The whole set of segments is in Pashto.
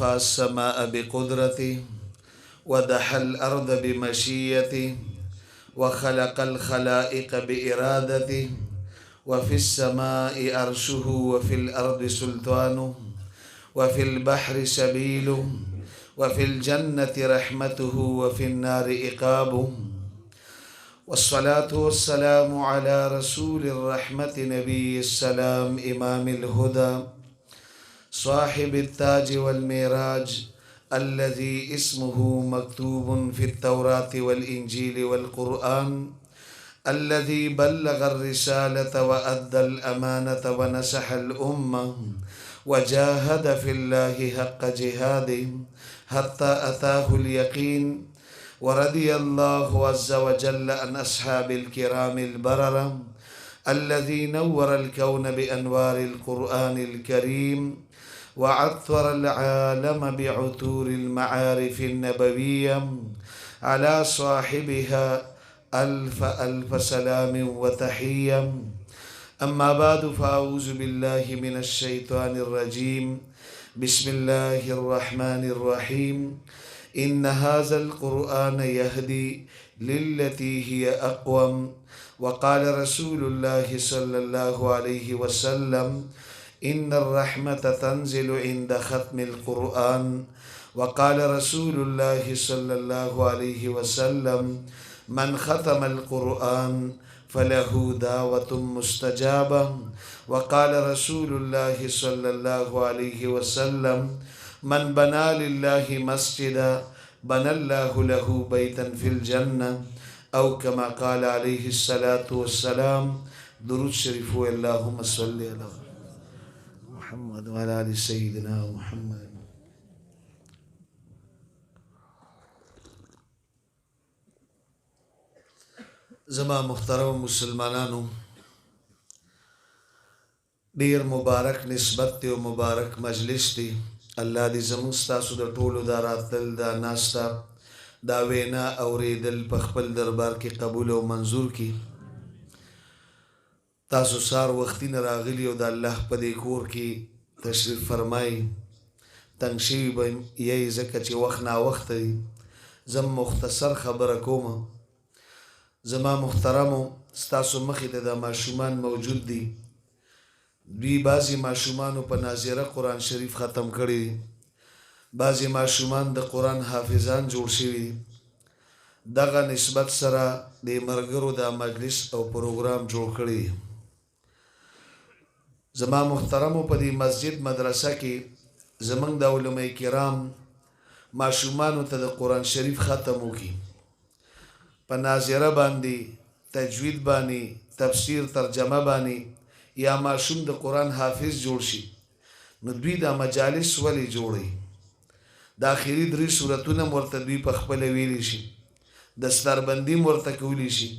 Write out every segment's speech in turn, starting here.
رفع السماء بقدرته ودحى الأرض بمشيته وخلق الخلائق بإرادته وفي السماء عرشه وفي الأرض سلطانه وفي البحر سبيله وفي الجنة رحمته وفي النار عقابه والصلاة والسلام على رسول الرحمة نبي السلام إمام الهدى صاحب التاج والميراج الذي اسمه مكتوب في التوراة والإنجيل والقرآن الذي بلغ الرسالة وأدى الأمانة ونصح الأمة وجاهد في الله حق جهاده حتى أتاه اليقين ورضي الله عز وجل عن أصحاب الكرام البررة الذي نور الكون بأنوار القرآن الكريم وعطر العالم بعطور المعارف النبوية على صاحبها ألف ألف سلام وتحية. أما بعد فأعوذ بالله من الشيطان الرجيم. بسم الله الرحمن الرحيم. إن هذا القرآن يهدي للتي هي أقوم. وقال رسول الله صلى الله عليه وسلم إن الرحمة تنزل عند ختم القرآن. وقال رسول الله صلى الله عليه وسلم من ختم القرآن فله دعوة مستجابة. وقال رسول الله صلى الله عليه وسلم من بنى لله مسجدا بنى الله له بيتا في الجنة أو كما قال عليه الصلاة والسلام. درود شريف اللهم صل على محمد وعلى آل سيدنا محمد. زما محترم مسلمانانو، ډیر مبارک نسبت دی او مبارک مجلس دی. الله دې زموږ ستاسو د ټولو دا راتلل دا ناسته دا وینا اورېدل په خپل دربار کې قبول او منظور کړي. تاسو سار وختي نه راغلي او د الله په دې کور کې تشریف فرمایي. تنګ شوي به یې ځکه چې وخت ناوخته دی. زه مختصر خبره کوم. زما محترمو، ستاسو مخې ته د ماشومان موجود دي. دوی بعضې ماشومانو په ناظره قرآن شریف ختم کړي، بعضې ماشومان د قرآن حافظان جوړ شوي. دغه نسبت سره د ملګرو دا مجلس او پروګرام جوړ کړي. زما محترمو، په دې مسجد مدرسه کې زمونږ د علماء کرام ماشومانو ته د قرآن شریف ختم وکړي. په ناظره باندې، تجوید باندې، تفسیر ترجمه باندې یا ماشوم د قرآن حافظ جوړ شي. نو دوی دا مجالس ولې جوړي؟ د آخري 3 سورتونه ورته دوی په خپله ویلی شي، دستاربندي ورته کولی شي،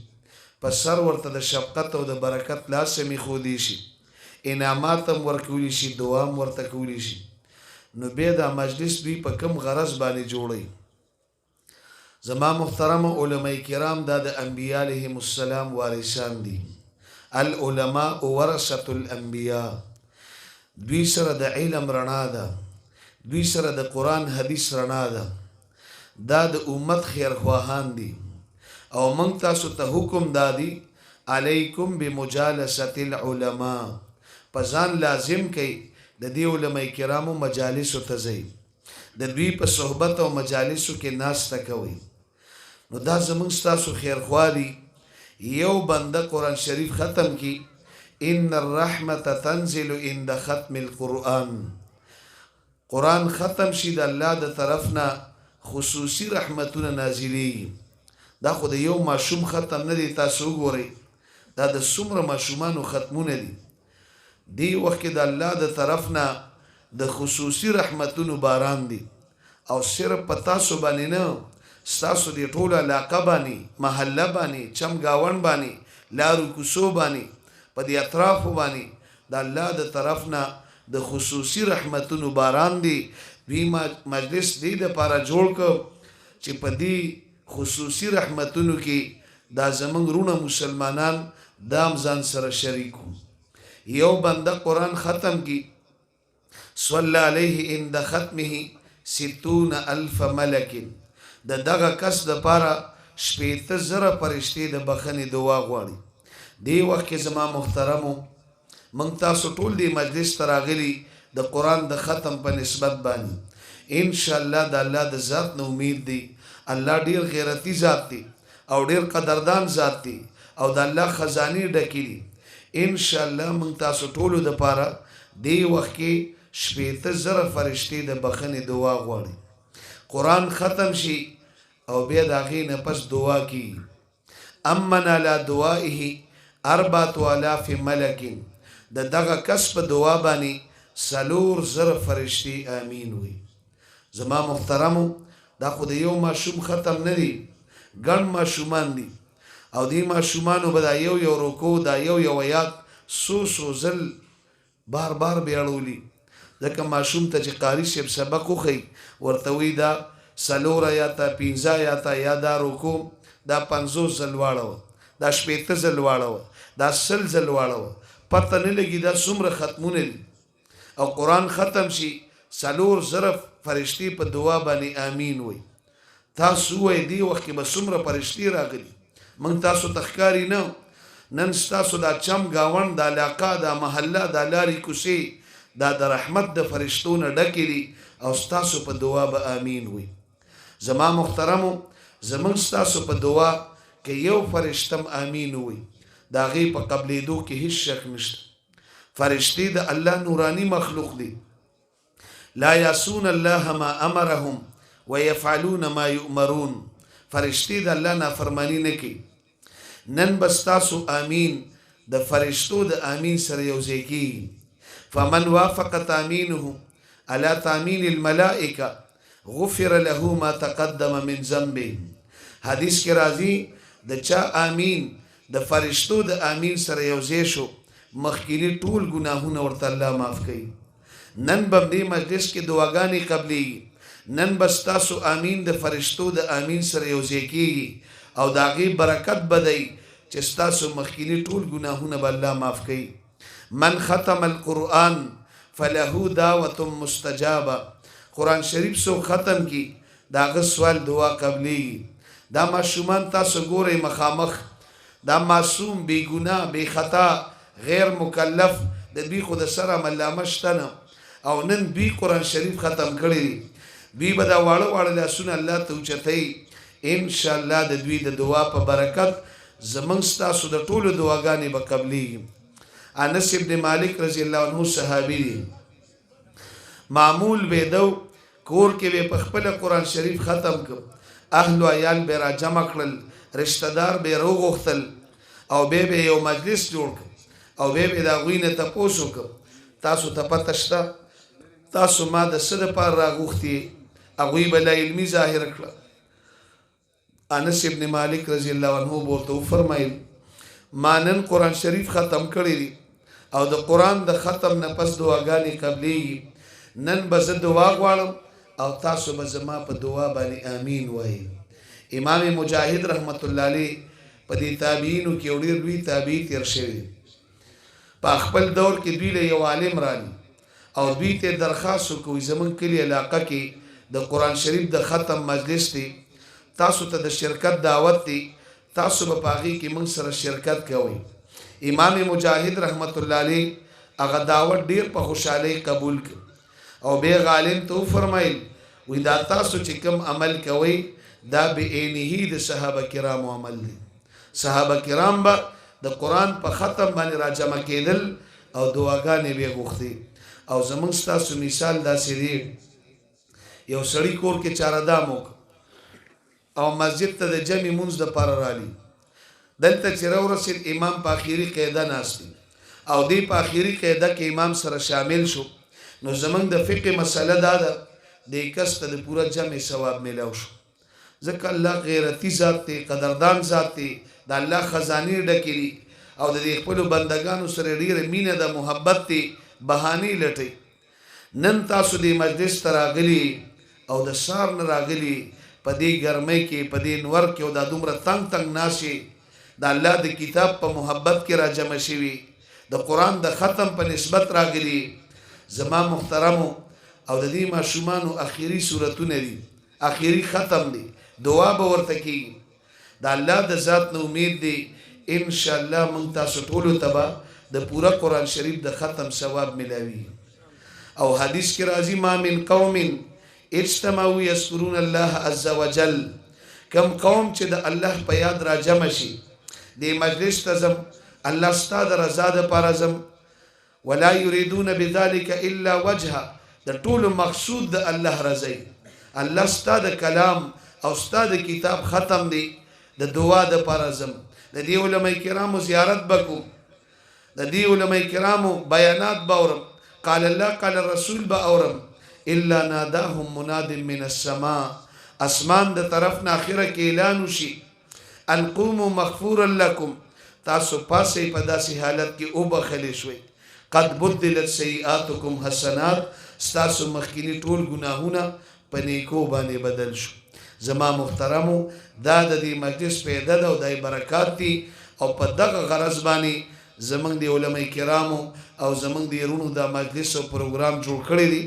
په سر ورته د شفقت او د برکت لاس هم ایښودی شي، انعامات هم ورکولی شي، دعا هم ورته کولی شي. نو بیا دا مجلس دوی په کم غرض باندې جوړي؟ زما محترم علماء کرام دا د انبیاء علیهم السلام وارثان دي. العلماء ورثة الانبیاء. دوی سره د علم رڼا ده، دوی سره د قرآن حدیث رڼا ده. دا د امت خیرخواهان دي او موږ تاسو ته حکم دادي علیکم بمجالسة العلماء. په ځان لازم کوي د دې علماء کرامو مجالسو ته ځئ، د دوی په صحبت او مجالسو کې ناسته کوئ. نو دا زمونږ ستاسو خیرخوا دي. یو بنده قرآن شریف ختم کی، ان الرحمت تنزل عند ختم القرآن. قرآن ختم شي د الله د طرف نه خصوصي رحمتونه نازلېږي. دا خو د یو ماشوم ختم نه دی. تاسو وګورئ دا د څومره ماشومانو ختمونه دي. دی وخت کې د الله د طرف نه د خصوصي رحمتونو باران دی. او صرف په تاسو باندې نه، ستاسو دی ټول علاقه باندې، محله باندې، چمګاون باندې، لارو کوڅو باندې، په دې اطرافو باندې د الله د طرف نه د خصوصي رحمتونو باران دی. دوی مجلس دی دپاره جوړ کړ چې په دې خصوصي رحمتونو کې دا زمونږ رونه مسلمانان دام ځان سره شریکو. یو بنده قرآن ختم کی، صلی علیه عند ختمه 60,000 ملک د دغه کس د پاره 6,000 فرشتي د بخنې دعا غواړي. دی وخت کې زما محترمو موږ تاسو ټول دی مجلس ته راغلي د قرآن د ختم په نسبت باندې ان شاء الله د الله د ذات نه امید دی. الله ډیر غیرتی ذات دی او ډیر قدردان ذات دی او د الله خزانه ډکې دي. ان شاء الله موږ تاسو ټول د پاره دی وخت کې 6,000 فرشتي د بخنې دعا غواړي. قرآن ختم شي او بیا د هغې نه پس دعا کی امن علی دعائه 4,000 ملک د دغه کس په دعا باندې 4,000 فرشتي امین وي. زما محترمو دا خو د یو ماشوم ختم نه دی، ګڼ ماشومان دي او دی ماشومانو به دا یو رکو دا یو آیات څو ځل بار بار بیاړولي. ځکه ماشوم ته چې قاري صاحب سبق وښي ورته وایي دا 4 آیاته 5 آیاته یا دا رکو دا 50 ځل واړوه، دا 60 ځل واړوه، دا 100 ځل واړوه، پته نه لګي دا څومره ختمونه دي. او قرآن ختم شي 4,000 فرشتي په دعا باندې امین وي. تاسو وایي دی وخت کې به څومره فرشتي راغلي موږ تاسو ته ښکاري نه. نن ستاسو دا چم گاوند دا علاقه دا محله دا لارې کوڅې دا د رحمت د فرشتو نه ډکې دي او ستاسو په دعا به امین وي. زما محترمو زمونږ ستاسو په دعا کې یو فرشتم امین وي د هغې په قبلېدو کې هیڅ شک نشته. فرشتي د الله نوراني مخلوق دي. لا یعصون الله ما امرهم ويفعلون ما یؤمرون. فرشتي د الله نافرمانی نه کوي. نن بس تاسو امین د فرشتو د امین سره یوځای کیږي. فمن وافق تامینه على تامین الملائکه غفر له ما تقدم من ذنبه. حدیث کې راځي د چا امین د فرشتو د امین سره یوځای شو مخکینی ټول ګناهونه ورته الله معاف کوي. نن به دې مجلس کې دعاګانې قبلېږي. نن بس تاسو امین د فرشتو د امین سره یوځای کیږي او د هغې برکت به دی چې ستاسو مخکینی ټول ګناهونه به الله معاف کوي. من ختم القرآن فله دعوة مستجابه. قرآن شریف سو ختم کی دا هغه سوال دعا قبلېږي. دا ماشومان تاسو ګورئ مخامخ دا معصوم بې ګناه بې خطا غیر مکلف د دوی خو د سره ملامه شته نه او نن دوی قرآن شریف ختم کړی دی. دوی به دا واړه لاسونه الله ته اوچتوي. انشاءالله د دوی د دعا په برکت زمونږ ستاسو د ټولو دعاګانې به قبلېږي. انس ابن مالک رضی الله عنه صحابي دی. معمول به دو کور کې به په خپله قرآن شریف ختم کړ. اهل و عیال به را جمع کړل، رشته دار به راوغوښتل او به یو مجلس جوړ کړ او به د هغوی نه تپوس وکړ تاسو ته پته شته تاسو ما د څه دپاره راغوښتي؟ هغوی به لا علمي ظاهره کړه. انس ابن مالک رضی الله عنه ورته وفرمایل ما نن قرآن شریف ختم کړی دی او د قرآن د ختم نه پس دعاګانې قبلېږي. نن به زه دعا غواړم او تاسو به زما په دعا باندې امین وایي. امام مجاهد رحمت الله علیه په دې تابعینو کې یو ډېر لوی تابعي تېر شوی. په خپل دور کې دوی له یو عالم رالي او دوی ته درخواست وکوي زمونږ کلي علاقه کې د قرآن شریف د ختم مجلس دی، تاسو ته د شرکت دعوت دی، تاسو به په هغې کې موږ سره شرکت کوئ. امام مجاهد رحمت الله علیه هغه دعوت ډېر په خوشحالۍ قبول کړ او بیا عالم ته وفرمایل وی دا تاسو چې کوم عمل کوئ دا بعینه د صحابه کرامو عمل دی. صحابه کرام به د قرآن په ختم باندې راجمع کېدل او دعاګانې به یې غوښتې. او زمونږ ستاسو مثال داسې دی یو سړي کور کې چارهدام وکړ او مسجد ته د جمع مونځ دپاره رالي. دلته چې راورسېد امام په اخري قاعده ناست دی او دی په اخري قاعده کې امام سره شامل شو. نو زمونږ د فقه مسله دا ده دې کس ته د پوره جمع ثواب میلاو شو. ځکه الله غیرتي ذات دی، قدردان ذات دی، د الله خزانې ډکې دي او د دې خپلو بندګانو سره ډېره مینه د محبت دی، بهانې لټوي. نن تاسو دې مجلس ته راغلي او د سهار نه راغلي په دې ګرمۍ کې په دې نور کې او دا دومره تنګ ناسې د الله د کتاب په محبت کې را جمع شوي، د قرآن د ختم په نسبت راغلي. زما محترمو او د دې ماشومانو اخیری سورتونه دي، اخیری ختم دی، دعا به ورته کیږي. د الله د ذات نه امید دی ان شاء الله مونږ تاسو ټولو ته به د پورا قرآن شریف د ختم ثواب ملاوي. او حدیث کې راځي ما من قوم اجتمعوا یذکرون الله عز وجل، کم قوم چې د الله په یاد را جمع شي، د مجلس ته ځم، الله ستا د رضا دپاره ځم، ولا یریدون بذلک الا وجهه، د ټولو مقصود د الله رضی، الله ستا د کلام او ستا د کتاب ختم دی، د دعا دپاره ځم، د دې علماء کرامو زیارت بکو، د دې علماء کرامو بیانات باورم، قال الله قال الرسول با اورم، الا ناداهم مناد من السماء، اسمان د طرف نه اخره کې اعلان وشي ان قوموا مغفورا لكم، تاسو پاسې په داسې حالت کې او بخښلې شوي، قد بدلت سیئاتکم حسنات، ستاسو مخکینی ټول ګناهونه په نیکو باندې بدل شو. زما محترمو دا د دې مجلس پیدا ده او دای برکات دي، او په دغه غرض باندې زمونږ د علماء کرامو او زمونږ د یرونو دا مجلس او پروګرام جوړ کړی دی.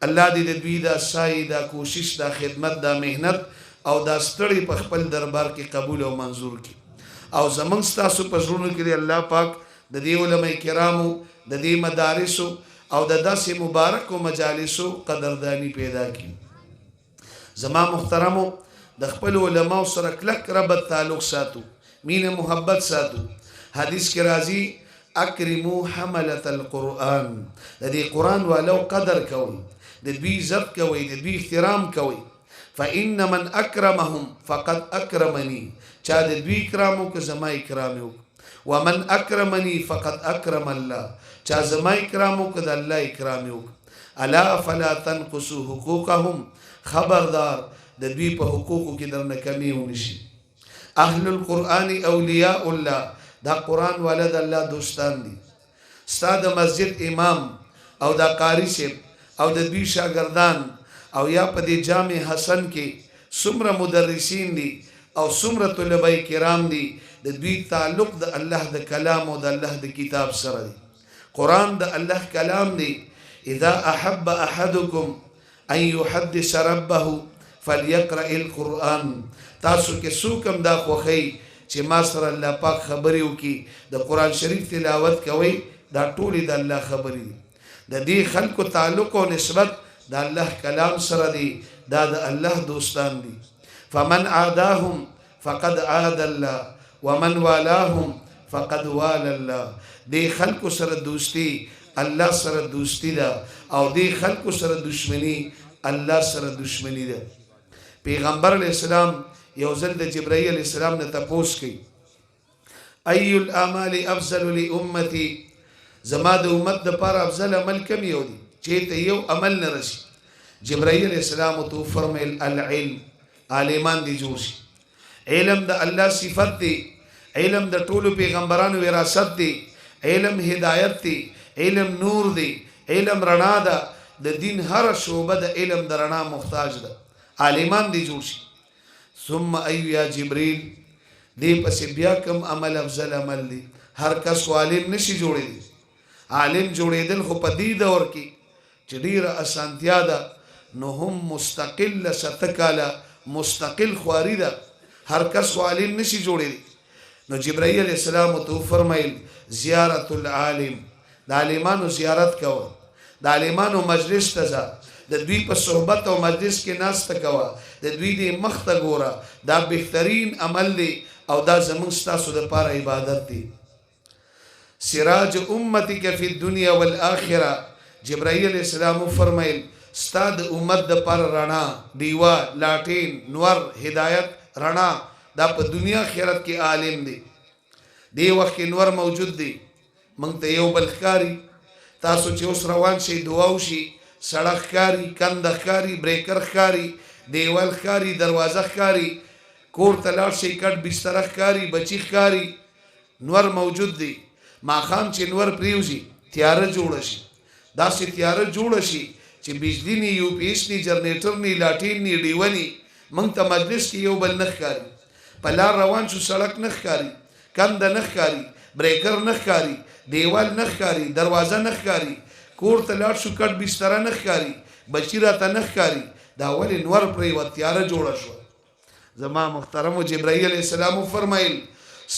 الله دې د دوی دا سعی، دا کوشش، دا خدمت، دا مهنت او دا ستړي په خپل دربار کې قبول او منظور کړي، او زمونږ ستاسو په زړونو کې الله پاک د دې علماء کرامو، د دې مدارسو او د داسې مبارکو مجالسو قدردانی پیدا کړي. زما محترمو د خپل علماء سره کلک ربط تعلق ساتو، مینه محبت ساتو. حدیث کې راځي اکرمو حملة القرآن، د دې قرآن والو قدر کوي، د دوی عزت کوي، د دوی احترام کوي. فإن من اکرمهم فقد اکرمنی، چا د دوی اکرام وکړه زما اکرام وکړه، ومن اکرمنی فقد اکرم الله، چا زما اکرام وکړه د الله اکرام وکړه. الا فلا تنقصوا حقوقهم، خبردار د دوی په حقوقو کې درنه کمی ونشي. اهل القرآن اولیاء الله، دا قرآن والا د الله دوستان دي. ستا د مسجد امام او دا قاری صاحب او د دوی شاگردان او یا په دې جامع حسن کې څومره مدرسین دي او څومره طلبه کرام دي، د دوی تعلق د الله د کلام او د الله د کتاب سره دی. قرآن د الله کلام دی. اذا احب احدکم ان يحدث ربه فليقرأ القرآن، تاسو کې څوک هم دا خوښوي چې ما سره الله پاک خبرې وکړي، د قرآن شریف تلاوت کوي، دا ټولې د الله خبرې دي. د دې خلکو تعلق او نسبت د الله کلام سره دی، دا د الله دوستان دي. فمن عاداهم فقد عاد الله ومن والاهم فقد وال الله. دې خلکو سره دوستی الله سره دوستی ده، او دې خلکو سره دشمنی الله سره دشمنی ده. پیغمبر علیہ السلام یو ځل د جبرائیل علیہ السلام نه تپوس کوي ای الاعمال افضل لامتی، زما د امت د پاره افضل عمل کم یو دی چې ته یو عمل نه رسی. جبرائیل علیہ السلام تو فرمایل العلم، عالمان دی جوړ شي. علم د الله صفت دی، علم د ټولو پیغمبرانو وراثت دی، علم هدایت دی، علم نور دی، علم رڼا ده. د دین هر شعبه د علم د رڼا محتاج ده، عالمان دی جوړ شي. ثم ایو یا جبریل، دی پس بیا کم عمل افضل عمل دی؟ هر کس عالم نشي جوړېدی. عالم جوړېدل خو په دې دور کې چې ډیره اسانتیا ده، نو هم مستقل ستکاله مستقل خواري ده، هر کس عالم نشي جوړېدی. نو جبرائیل علیہ السلام تو فرمایل زیارت العالم، د عالمانو زیارت کوه، د عالمانو مجلس ته ځه، د دوی په صحبت او مجلس کې ناسته کوه، د دوی د مخ ته ګوره، دا بهترین عمل دی او دا زموږ ستاسو دپاره عبادت دی. سراج امتک فی الدنیا والآخرہ، جبرائیل علیہ السلام فرمایل ستا د امت دپاره رڼا، ډیوه، لاټین، نور، هدایت، رڼا، دا په دنیا آخرت کې عالم دی. دی وخت کې نور موجود دی، موږ ته یو بل ښکاري. تاسو چې اوس روان شئ دعا وشي، سړک ښکاري، کنده ښکاري، بریکر ښکاري، دیوال ښکاري، دروازه ښکاري، کور ته لاړ شئ کټ بستره ښکاري، بچی ښکاري، نور موجود دی. ماښام چې نور پریوزي تیاره جوړه شي، داسې تیاره جوړه شي چې بجلی نی، یو پی ایس نی، جنریټر نی، لاټین نی، ډیوه نی، موږ ته مجلس کې یو بل نه ښکاري. په لار روان شو سړک نه ښکاري، کنده نه ښکاري، بریکر نه ښکاري، دیوال نه ښکاري، دروازه نه ښکاري، کور ته لاړ شو کټ بستره نه ښکاري، بچی راته نه ښکاري دا ولې نور پرېوت تیاره جوړه شوه زما محترمو جبرائیل علیه السلام فرمایل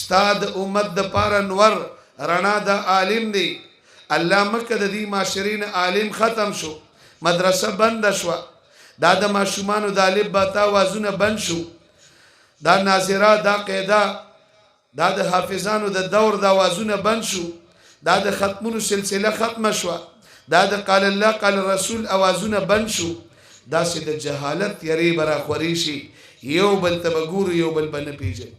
ستا د امت دپاره نور رڼا د عالم دی الله مکه د دې معاشرې نه عالم ختم شو مدرسه بنده شوه دا د ماشومانو د الف با تا وازونه بند شو دا ناظره دا قاعده دا د حافظانو د دور د وازونه بند شو دا د ختمونو سلسله ختمه شوه دا د قال الله قال رسول اوازونه بند شو دا سې د جهالت یری براخوري شي یو بل ته به ګورو یو بل به نه پیژنو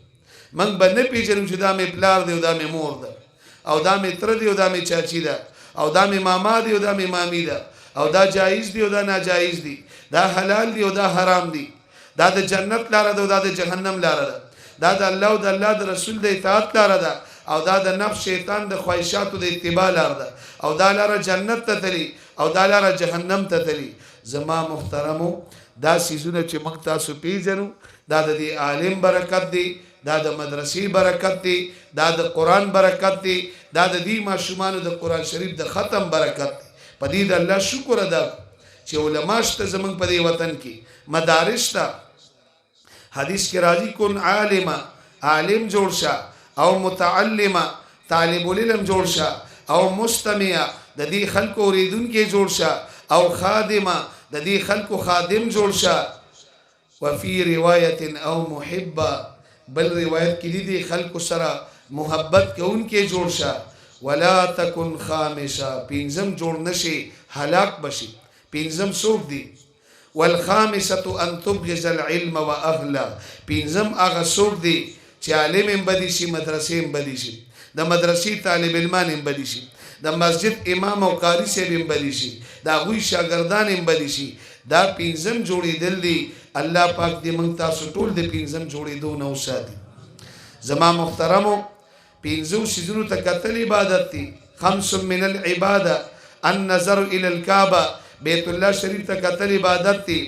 موږ به نه پیژنو چې دا مې پلار دی او دا مې مور ده او دا مې تره دی او دا مې چاچی ده او دا مې ماما دی او دا مې مامی ده او دا جایز دی او دا ناجایز دی دا حلال دی او دا حرام دی دا د جنت لاره ده او دا د جهنم لاره ده دا د الله او د الله د رسول د اطاعت لاره ده او دا د نفس شیطان د خواهشاتو د اتباع لاره ده او دا لاره جنت ته تلي او دا لاره جهنم ته تلي زما محترمو دا سیزونه چې موږ تاسو پیژنو دا د دې عالم برکت دی دا د مدرسې برکت دی دا د قرآن برکت دی دا د دې ماشومانو د قرآن شریف د ختم برکت دی په دې د الله شکر ادا چې علما شته زمونږ په دې وطن کې مدارس ته حدیث کې راځي کن عالما عالم جوړ شه او متعلمه طالب العلم جوړ شه او مستمع د دې خلکو اوریدونکي جوړ شه او خادمه د دې خلکو خادم جوړ شه وفي روایت او محبه بل روایت کې دي خلکو سره محبت کوونکي جوړ شه ولا تکن خامسه پنځم جوړ نشي هلاک بشي پنځم څوک دي والخامسه ان تبغض العلم واهله پنځم هغه څوک دي چې عالم هم بدی شي مدرسې هم بدی شي د مدرسې طالب علمان هم بدی شي د مسجد امام او قاری صاحب هم بدی شي دا غوي شاګردان هم بدی شي دا پنځم جوړېدل دي الله پاک دې موږ تاسو ټول د پنځم جوړېدو نه وساتي زما محترمو پنځو سيزونو ته کتل عبادت دي خمس من العباده النظر الى الكعبه بیت الله شریف ته کتل عبادت دي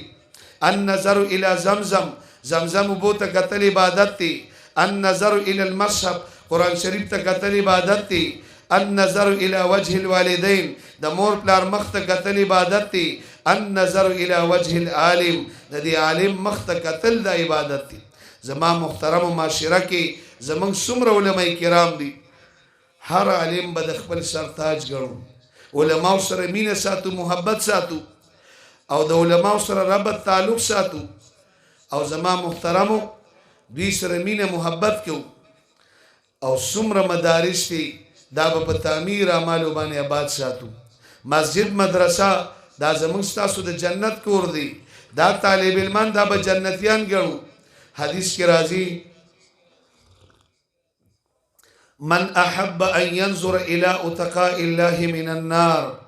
النظر الى زمزم زمزم بو ته کتل عبادت دي النظر الى المصحف قرآن شریف ته کتل عبادت دي النظر الى وجه الوالدين د مور پلار مخ ته کتل عبادت دي النظر الى وجه العالم د دې عالم مخ ته کتل د عبادت دي زما محترم معاشره کې زمونږ څومره علماء کرام دي هر عالم به د خپل سرتاج ګڼو علماء سره مینه ساتو محبت ساتو او د علماء سره ربط تعلق ساتو او زما محترمو دوی سره مینه محبت کو او څومره مدارس دي دا په تعمیر اعمالو باندې آباد ساتو مسجد مدرسه دا زمونږ تاسو د جنت کور دی دا طالب علمان دا به جنتیان ګڼو حدیث کې راځي من احب ان ينظر الى اتقاء الله من النار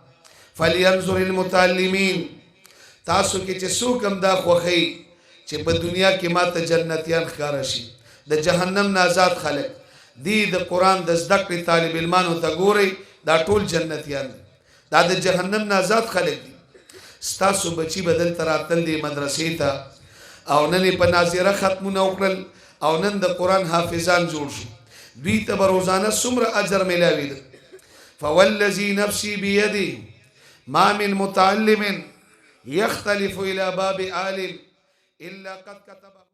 فلينظر المتعلمين تاسو کې چې څوک هم دا خوخی چې په دنیا کې ماته جنتیان ښکارا شي د جهنم نه آزاد خلک دی د قرآن د زده کړې طالب علمانو ته ګورئ دا ټول جنتیان دا د جهنم نه آزاد خلک دي ستاسو بچی بدل تراتل دی مدرسې ته او نن په ناظره ختمونه وکړل او نن د قرآن حافظان جوړ شو دوی ته به روزانه څومره اجر میلاوي ده فوالذي نفسي بيده ما من متعلم يختلف الى باب عالم الا قد كتب